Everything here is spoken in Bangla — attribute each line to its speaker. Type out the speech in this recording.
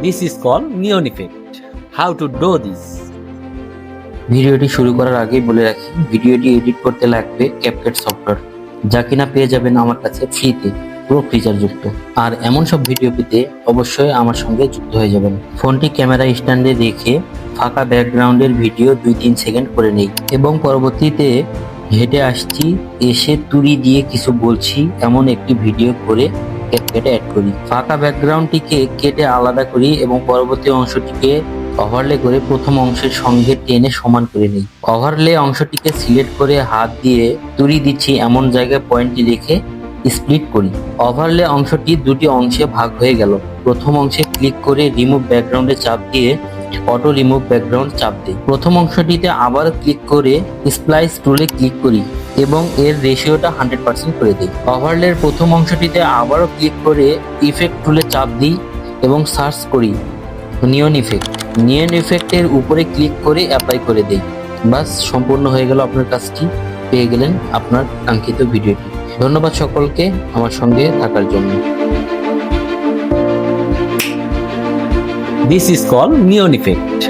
Speaker 1: This is called neon effect. How to do this?
Speaker 2: ভিডিওটি শুরু করার আগেই বলে রাখি, ভিডিওটি এডিট করতে লাগবে ক্যাপকাট সফটওয়্যার, যা কিনা পেয়ে যাবেন আমার কাছে ফ্রিতে, পুরো ফিচার যুক্ত। আর এমন সব ভিডিও পেতে অবশ্যই আমার সঙ্গে যুক্ত হয়ে যাবেন। ফোনটি ক্যামেরা স্ট্যান্ডে রেখে ফাঁকা ব্যাকগ্রাউন্ডের ভিডিও 2-3 সেকেন্ড করে নেই এবং পরবর্তীতে হেঁটে আসছি, এসে তুড়ি দিয়ে কিছু বলছি এমন একটি ভিডিও করে ক্যাপকাটে অ্যাড করি। ফাঁকা ব্যাকগ্রাউন্ডটিকে কেটে আলাদা করি এবং পরবর্তী অংশটিকে ওভারলে করে প্রথম অংশের সঙ্গে টেনে সমান করে নিই। ওভারলে অংশটিকে সিলেক্ট করে হাত দিয়ে তুড়ি দিচ্ছি এমন জায়গায় পয়েন্টটি রেখে স্প্লিট করি। ওভারলে অংশটি দুটি অংশে ভাগ হয়ে গেল। প্রথম অংশে ক্লিক করে রিমুভ ব্যাকগ্রাউন্ডে চাপ দিয়ে অটো রিমুভ ব্যাকগ্রাউন্ড চাপ দিই। প্রথম অংশটিতে আবার ক্লিক করে স্প্লাইস টুলে ক্লিক করি এবং এর রেশিওটা 100% করে দিই। ওভারলের প্রথম অংশটিতে আবারও ক্লিক করে ইফেক্ট টুলে চাপ দিই এবং সার্চ করি নিয়ন ইফেক্ট। নিয়ন ইফেক্টের উপরে ক্লিক করে অ্যাপ্লাই করে দেই। বাস, সম্পূর্ণ হয়ে গেল আপনার কাজটি। পেয়ে গেলেন আপনার কাঙ্ক্ষিত ভিডিওটি। ধন্যবাদ সকলকে আমার সঙ্গে থাকার জন্য।
Speaker 1: This is called neon effect.